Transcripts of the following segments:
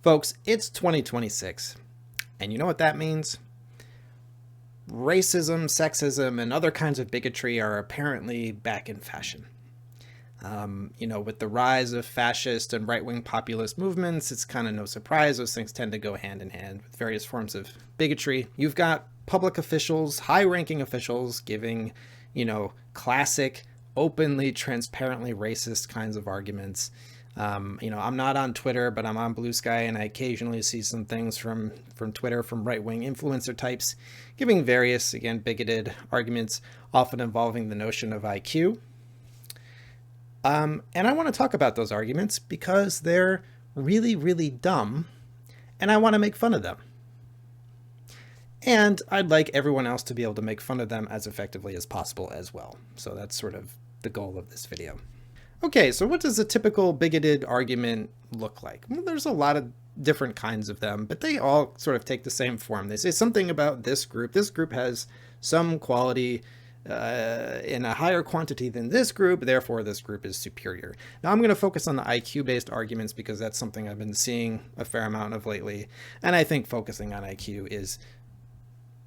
Folks, it's 2026, and you know what that means? Racism, sexism, and other kinds of bigotry are apparently back in fashion. With the rise of fascist and right-wing populist movements, it's kind of no surprise those things tend to go hand in hand with various forms of bigotry. You've got public officials, high-ranking officials giving, classic, openly, transparently racist kinds of arguments. I'm not on Twitter, but I'm on Blue Sky, and I occasionally see some things from Twitter from right-wing influencer types giving various, again, bigoted arguments, often involving the notion of IQ. And I want to talk about those arguments because they're really, really dumb, and I want to make fun of them. And I'd like everyone else to be able to make fun of them as effectively as possible as well. So that's sort of the goal of this video. Okay, so what does a typical bigoted argument look like? Well, there's a lot of different kinds of them, but they all sort of take the same form. They say something about this group. This group has some quality in a higher quantity than this group, therefore this group is superior. Now I'm going to focus on the IQ-based arguments because that's something I've been seeing a fair amount of lately, and I think focusing on IQ is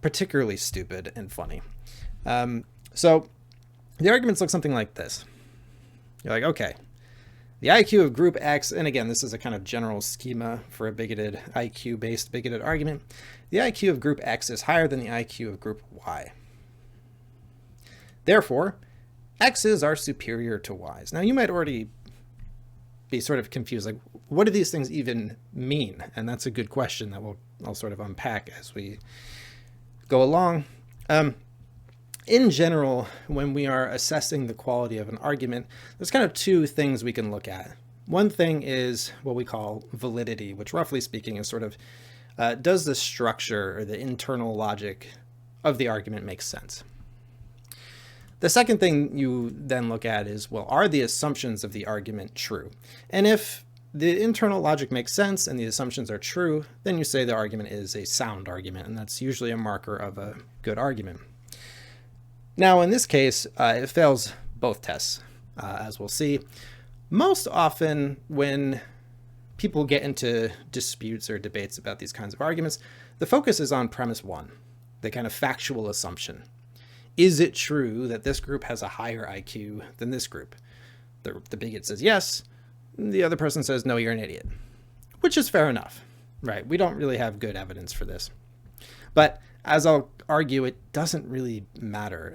particularly stupid and funny. So the arguments look something like this. You're like, okay, the IQ of group X, and again, this is a kind of general schema for a bigoted IQ-based bigoted argument. The IQ of group X is higher than the IQ of group Y. Therefore, X's are superior to Y's. Now, you might already be sort of confused, like, what do these things even mean? And that's a good question that I'll sort of unpack as we go along. In general, when we are assessing the quality of an argument, there's kind of two things we can look at. One thing is what we call validity, which roughly speaking is sort of, does the structure or the internal logic of the argument make sense? The second thing you then look at is, well, are the assumptions of the argument true? And if the internal logic makes sense and the assumptions are true, then you say the argument is a sound argument, and that's usually a marker of a good argument. Now, in this case, it fails both tests, as we'll see. Most often when people get into disputes or debates about these kinds of arguments, the focus is on premise one, the kind of factual assumption. Is it true that this group has a higher IQ than this group? The bigot says yes. The other person says, no, you're an idiot, which is fair enough, right? We don't really have good evidence for this. But as I'll argue, it doesn't really matter.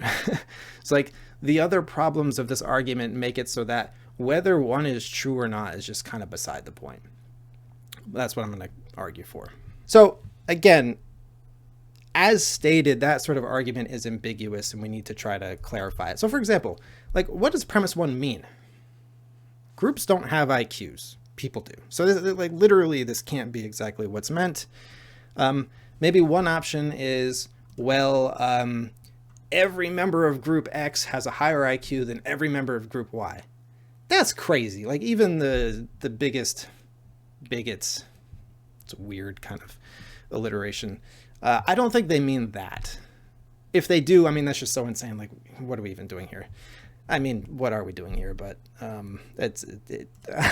It's like the other problems of this argument make it so that whether one is true or not is just kind of beside the point. That's what I'm going to argue for. So again, as stated, that sort of argument is ambiguous and we need to try to clarify it. So for example, like, what does premise one mean? Groups don't have IQs. People do. So like literally this can't be exactly what's meant. Maybe one option is, well, every member of group X has a higher IQ than every member of group Y. That's crazy. Like even the biggest bigots, it's a weird kind of alliteration. I don't think they mean that. If they do, I mean, that's just so insane. Like, what are we even doing here? I mean, what are we doing here? But I'm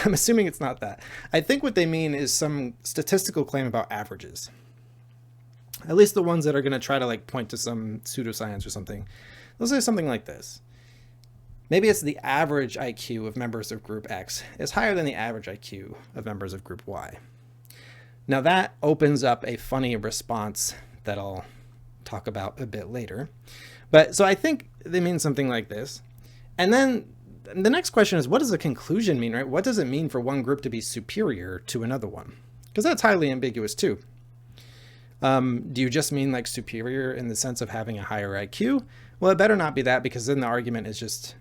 assuming it's not that. I think what they mean is some statistical claim about averages. At least the ones that are going to try to like point to some pseudoscience or something. They'll say something like this. Maybe it's the average IQ of members of group X is higher than the average IQ of members of group Y. Now that opens up a funny response that I'll talk about a bit later. But so I think they mean something like this. And then the next question is, what does the conclusion mean, right? What does it mean for one group to be superior to another one? Because that's highly ambiguous too. Do you just mean like superior in the sense of having a higher IQ? Well, it better not be that, because then the argument is just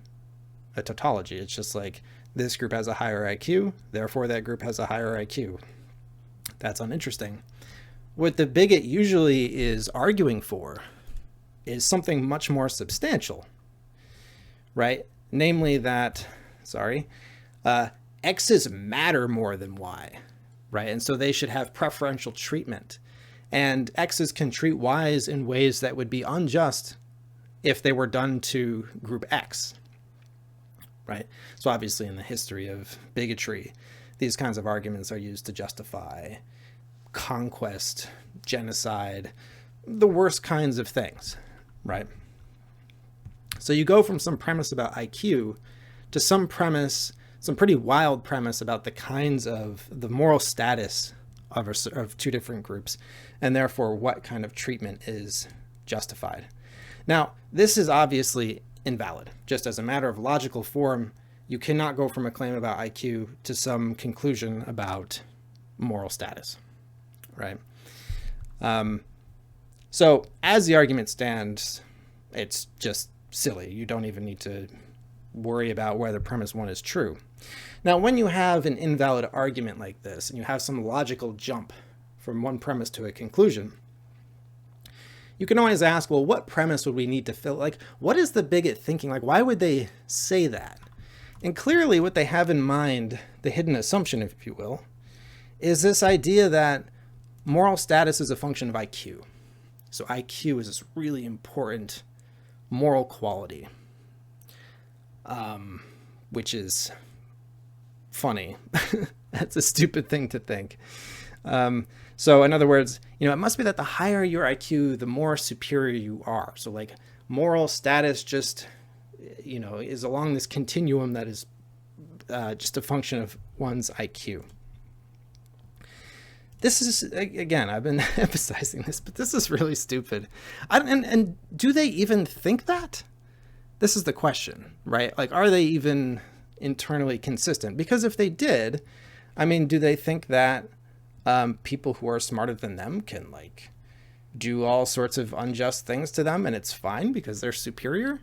a tautology. It's just like this group has a higher IQ, therefore that group has a higher IQ. That's uninteresting. What the bigot usually is arguing for is something much more substantial, right? Namely that, X's matter more than Y, right? And so they should have preferential treatment. And X's can treat Y's in ways that would be unjust if they were done to group X, right? So obviously in the history of bigotry, these kinds of arguments are used to justify conquest, genocide, the worst kinds of things, right? So you go from some premise about IQ to some pretty wild premise about the kinds of the moral status of two different groups, and therefore what kind of treatment is justified. Now, this is obviously invalid. Just as a matter of logical form, you cannot go from a claim about IQ to some conclusion about moral status, right? So as the argument stands, it's just silly. You don't even need to worry about whether premise one is true. Now, when you have an invalid argument like this, and you have some logical jump from one premise to a conclusion, you can always ask, well, what premise would we need to fill? Like, what is the bigot thinking? Like, why would they say that? And clearly what they have in mind, the hidden assumption, if you will, is this idea that moral status is a function of IQ. So IQ is this really important moral quality, which is funny. That's a stupid thing to think. So in other words, it must be that the higher your IQ, the more superior you are. So like moral status just, is along this continuum that is just a function of one's IQ. This is, again, I've been emphasizing this, but this is really stupid. And do they even think that? This is the question, right? Like, are they even internally consistent? Because if they did, do they think that people who are smarter than them can like do all sorts of unjust things to them and it's fine because they're superior?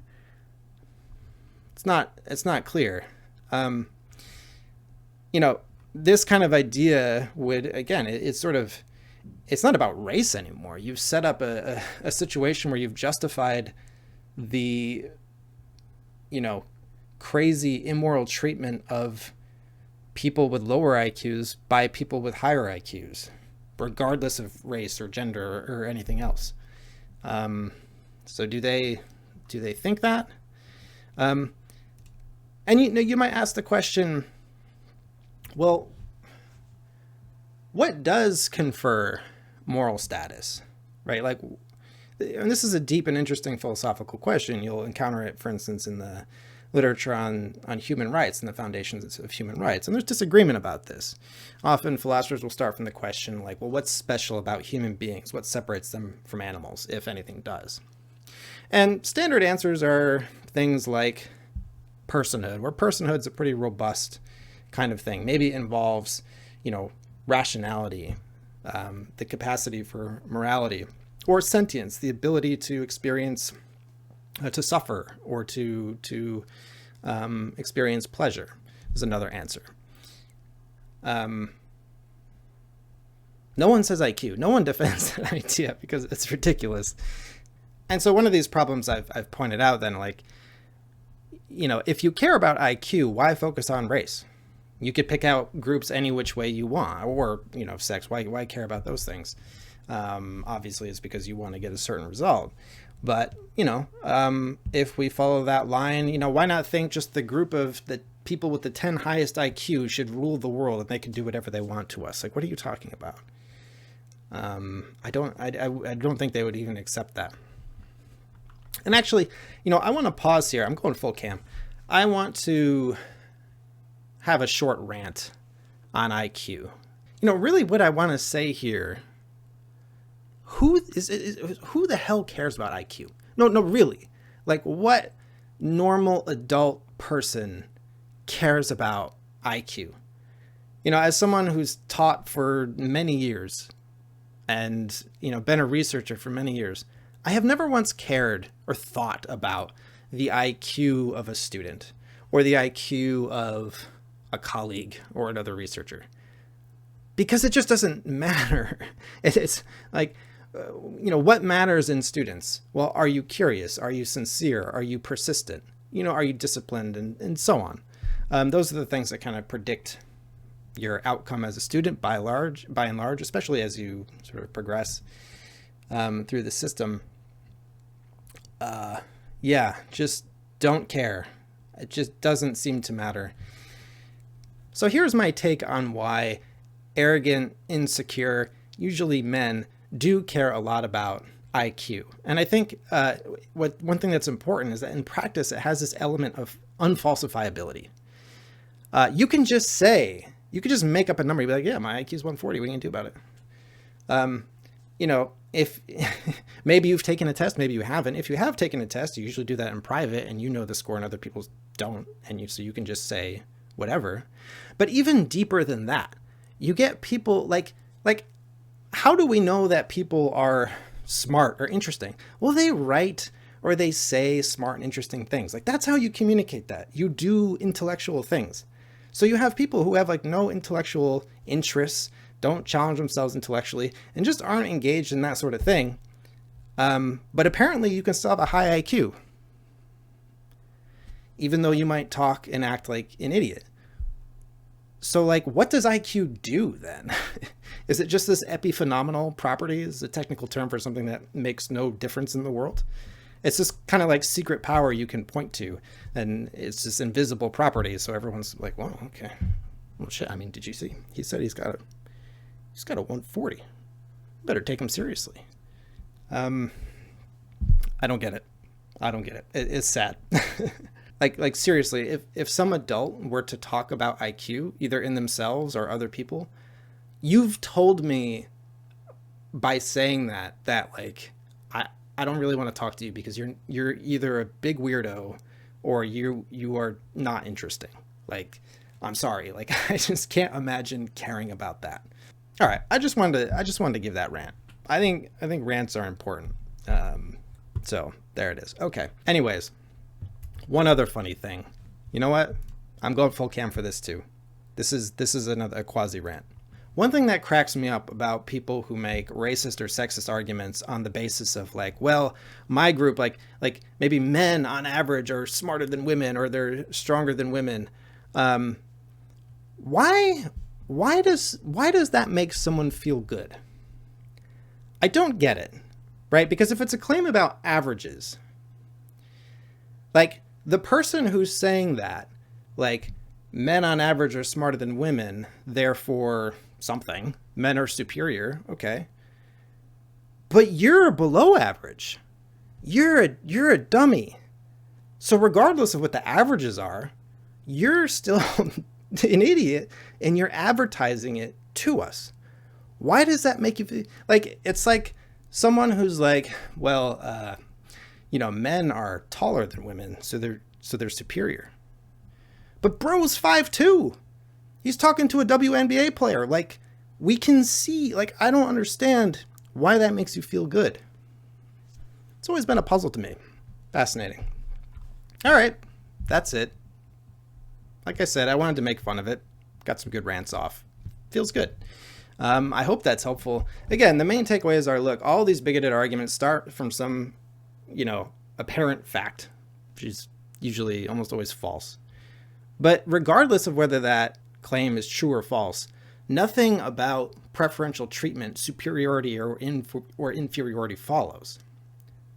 It's not clear. This kind of idea would, again, it's not about race anymore. You've set up a situation where you've justified the, crazy immoral treatment of people with lower IQs by people with higher IQs, regardless of race or gender or anything else. So do they think that? And you might ask the question, well, what does confer moral status, right? Like, and this is a deep and interesting philosophical question. You'll encounter it, for instance, in the literature on human rights and the foundations of human rights. And there's disagreement about this. Often philosophers will start from the question like, well, what's special about human beings? What separates them from animals, if anything does? And standard answers are things like personhood, where personhood's a pretty robust kind of thing. Maybe it involves, rationality, the capacity for morality, or sentience, the ability to experience, to suffer, or to experience pleasure is another answer. No one says IQ. No one defends that idea because it's ridiculous. And so one of these problems I've pointed out then, like, if you care about IQ, why focus on race? You could pick out groups any which way you want, or, sex. Why care about those things? Obviously, it's because you want to get a certain result. But, if we follow that line, why not think just the group of the people with the 10 highest IQ should rule the world and they can do whatever they want to us? Like, what are you talking about? I don't think they would even accept that. And actually, I want to pause here. I'm going full cam. I want to have a short rant on IQ. Really what I want to say here, who the hell cares about IQ? No, really. Like, what normal adult person cares about IQ? As someone who's taught for many years and, been a researcher for many years, I have never once cared or thought about the IQ of a student or the IQ of a colleague or another researcher, because it just doesn't matter. It's like, what matters in students? Well, are you curious? Are you sincere? Are you persistent? Are you disciplined, and so on? Those are the things that kind of predict your outcome as a student by and large, especially as you sort of progress through the system. Just don't care. It just doesn't seem to matter. So here's my take on why arrogant, insecure, usually men, do care a lot about IQ. And I think one thing that's important is that in practice, it has this element of unfalsifiability. You can just make up a number. You'd be like, yeah, my IQ is 140. What can you do about it? If maybe you've taken a test, maybe you haven't. If you have taken a test, you usually do that in private and you know the score and other people don't. So you can just say whatever. But even deeper than that, you get people like, how do we know that people are smart or interesting? Well, they write or they say smart and interesting things. Like, that's how you communicate that. You do intellectual things. So you have people who have like no intellectual interests, don't challenge themselves intellectually, and just aren't engaged in that sort of thing. But apparently you can still have a high IQ, even though you might talk and act like an idiot. So like, what does IQ do then? Is it just this epiphenomenal property? Is a technical term for something that makes no difference in the world? It's this kind of like secret power you can point to, and it's this invisible property. So everyone's like, well, okay. Well, shit. I mean, did you see? He said he's got a 140. Better take him seriously. I don't get it. It's sad. Like seriously, if some adult were to talk about IQ, either in themselves or other people, you've told me by saying that like, I don't really want to talk to you because you're either a big weirdo or you are not interesting. Like, I'm sorry. Like, I just can't imagine caring about that. All right. I just wanted to give that rant. I think rants are important. So there it is. Okay. Anyways, one other funny thing. You know what? I'm going full cam for this too. This is a quasi rant. One thing that cracks me up about people who make racist or sexist arguments on the basis of like, well, my group, like maybe men on average are smarter than women or they're stronger than women. Why does that make someone feel good? I don't get it, right? Because if it's a claim about averages, like the person who's saying that, like, men on average are smarter than women, therefore something, men are superior, okay. But you're below average. You're a dummy. So regardless of what the averages are, you're still an idiot and you're advertising it to us. Why does that make you feel like it's like someone who's like, well, men are taller than women, so they're superior. But bro's 5'2". He's talking to a WNBA player. Like, we can see, like, I don't understand why that makes you feel good. It's always been a puzzle to me. Fascinating. All right, that's it. Like I said, I wanted to make fun of it. Got some good rants off. Feels good. I hope that's helpful. Again, the main takeaways are, look, all these bigoted arguments start from some, apparent fact, which is usually almost always false. But regardless of whether that claim is true or false, nothing about preferential treatment, superiority, or inferiority follows.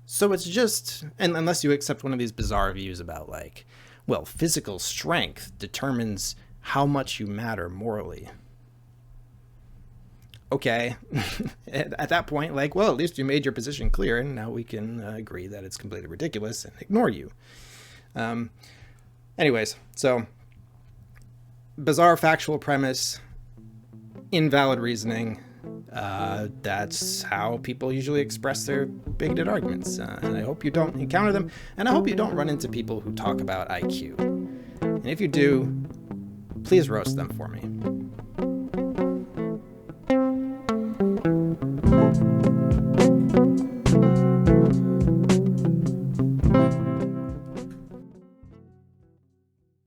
So it's just, and unless you accept one of these bizarre views about like, well, physical strength determines how much you matter morally. Okay, at that point, like, well, at least you made your position clear, and now we can agree that it's completely ridiculous and ignore you. Anyways, so bizarre factual premise, invalid reasoning. That's how people usually express their bigoted arguments. And I hope you don't encounter them. And I hope you don't run into people who talk about IQ. And if you do, please roast them for me.